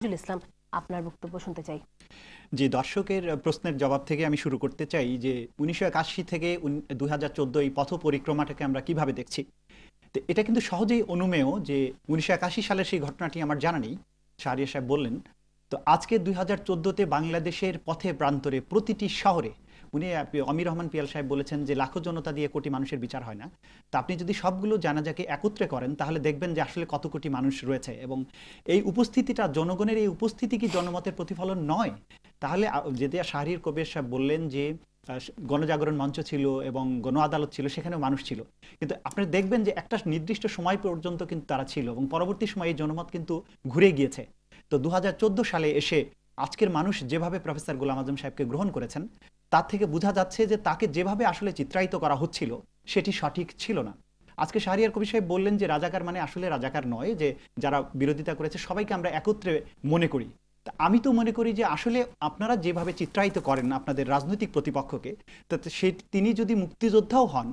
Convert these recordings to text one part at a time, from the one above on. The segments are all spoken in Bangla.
নজরুল ইসলাম, আপনার বক্তব্য শুনতে চাই। যে দর্শকের প্রশ্নের জবাব থেকে আমি শুরু করতে চাই যে ১৯৮১ থেকে ২০১৪ এই পথ পরিক্রমাটাকে আমরা কিভাবে দেখছি। তো এটা কিন্তু সহজেই অনুমেয় যে ১৯৮১ সালের সেই ঘটনাটি আমার জানা নেই, শাহরিয়ার সাহেব বললেন। তো আজকে ২০১৪তে বাংলাদেশের পথে প্রান্তরে প্রতিটি শহরে অমির রহমান পিয়াল সাহেব বলেছেন যে লাখো জনতা দিয়ে কোটি মানুষের বিচার হয় না। তা আপনি যদি সবগুলো জানাজাকে একত্রে করেন তাহলে দেখবেন যে আসলে কত কোটি মানুষ রয়েছে, এবং এই উপস্থিতিটা, জনগণের এই উপস্থিতি কি জনমতের প্রতিফলন নয়? তাহলে যেটা শাহরিয়ার কবির সাহেব বললেন যে গণজাগরণ মঞ্চ ছিল এবং গণ আদালত ছিল, সেখানেও মানুষ ছিল, কিন্তু আপনি দেখবেন যে একটা নির্দিষ্ট সময় পর্যন্ত কিন্তু তারা ছিল এবং পরবর্তী সময়ে এই জনমত কিন্তু ঘুরে গিয়েছে। তো ২০১৪ সালে এসে আজকের মানুষ যেভাবে প্রফেসর গোলাম আজম সাহেবকে গ্রহণ করেছেন, তার থেকে বোঝা যাচ্ছে যে তাকে যেভাবে আসলে চিত্রায়িত করা হচ্ছিল সেটি সঠিক ছিল না। আজকে শাহরিয়ার কবির সাহেব বললেন যে রাজাকার মানে আসলে রাজাকার নয়, যে যারা বিরোধিতা করেছে সবাইকে আমরা একত্রে মনে করি। আমি তো মনে করি যে আসলে আপনারা যেভাবে চিত্রায়িত করেন আপনাদের রাজনৈতিক প্রতিপক্ষকে, তাতে তিনি যদি মুক্তিযোদ্ধাও হন,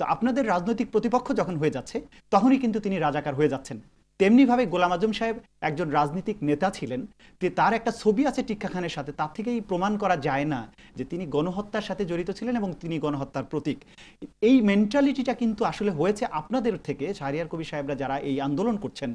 তো আপনাদের রাজনৈতিক প্রতিপক্ষ যখন হয়ে যাচ্ছে তখনই কিন্তু তিনি রাজাকার হয়ে যাচ্ছেন। তেমনিভাবে গোলাম আজম সাহেব একজন রাজনৈতিক নেতা ছিলেন, তার একটা ছবি আছে টিক্কা খানের সাথে, তার থেকেই প্রমাণ করা যায় না যে তিনি গণহত্যার সাথে জড়িত ছিলেন এবং তিনি গণহত্যার প্রতীক। এই মেন্টালিটিটা কিন্তু আসলে হয়েছে আপনাদের থেকে। শাহরিয়ার কবির সাহেবরা যারা এই আন্দোলন করছেন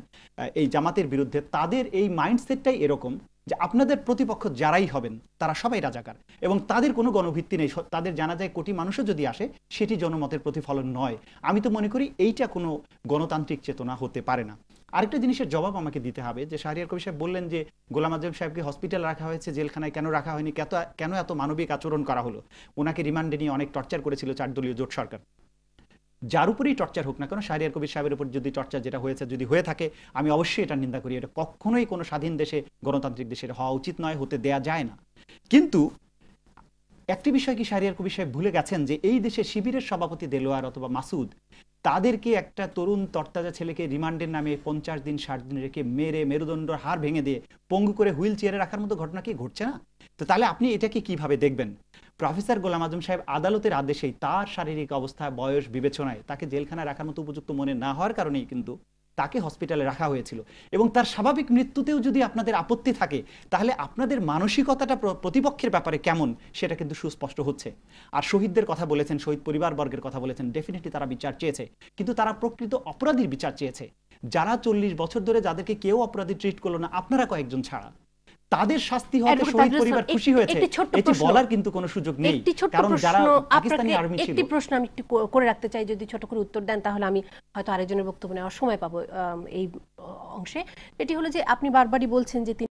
এই জামাতের বিরুদ্ধে, তাদের এই মাইন্ডসেটটাই এরকম যে আপনাদের প্রতিপক্ষ যারাই হবেন তারা সবাই রাজাকার, এবং তাদের কোনো গণভিত্তি নেই। তাদের জানা যায় কোটি মানুষও যদি আসে সেটি জনমতের প্রতিফলন নয়। আমি তো মনে করি এইটা কোনো গণতান্ত্রিক চেতনা হতে পারে না। আরেকটা জিনিসের জবাব আমাকে দিতে হবে যে শাহরিয়ার কবির সাহেব বললেন যে গোলাম আজম সাহেবকে হসপিটাল রাখা হয়েছে, জেলখানায় কেন রাখা হয়নি, কেন এত মানবিক আচরণ করা হলো। ওনাকে রিমান্ডে নিয়ে অনেক টর্চার করেছিল 4 দলীয় জোট সরকার। যার উপরেই টর্চার হোক না কেন, শাহরিয়ার কবির সাহেবের উপর যদি টর্চার যেটা হয়েছে যদি হয়ে থাকে, আমি অবশ্যই এটা নিন্দা করি। এটা কখনোই কোনো স্বাধীন দেশে, গণতান্ত্রিক দেশের হওয়া উচিত নয়, হতে দেয়া যায় না। কিন্তু একটি বিষয় কি শাহরিয়ার কবির সাহেব ভুলে গেছেন যে এই দেশে শিবিরের সভাপতি দেলোয়ার অথবা মাসুদ, তাদেরকে একটা তরুণ তরতাজা ছেলেকে রিমান্ডের নামে 50 দিন 60 দিন রেখে মেরে মেরুদণ্ড হাড় ভেঙে দিয়ে পঙ্গু করে হুইল চেয়ারে রাখার মতো ঘটনা কি ঘটছে না? তো তাহলে আপনি এটাকে কিভাবে দেখবেন? প্রফেসর গোলাম আজম সাহেব আদালতের আদেশেই তার শারীরিক অবস্থা, বয়স বিবেচনায় তাকে জেলখানায় রাখার মতো উপযুক্ত মনে না হওয়ার কারণেই কিন্তু তাকে হসপিটালে রাখা হয়েছিল। এবং তার স্বাভাবিক মৃত্যুতেও যদি আপনাদের আপত্তি থাকে, তাহলে আপনাদের মানসিকতাটা প্রতিপক্ষের ব্যাপারে কেমন সেটা কিন্তু সুস্পষ্ট হচ্ছে। আর শহীদদের কথা বলেছেন, শহীদ পরিবারবর্গের কথা বলেছেন, ডেফিনেটলি তারা বিচার চেয়েছে, কিন্তু তারা প্রকৃত অপরাধীর বিচার চেয়েছে। যারা 40 বছর ধরে যাদেরকে কেউ অপরাধী ট্রিট করলো না, আপনারা কয়েকজন ছাড়া, তাদের শাস্তি হতে শহীদ পরিবার খুশি হয়েছে, এটি বলার কিন্তু কোনো সুযোগ নেই। কারণ যারা পাকিস্তানি আর্মি ছিল। একটি প্রশ্ন আমি একটু করে রাখতে চাই, যদি ছোট করে উত্তর দেন তাহলে আমি হয়তো আরেকজনের বক্তব্য নেওয়ার সময় পাবো এই অংশে। এটি হলো যে আপনি বারবারই বলছেন যে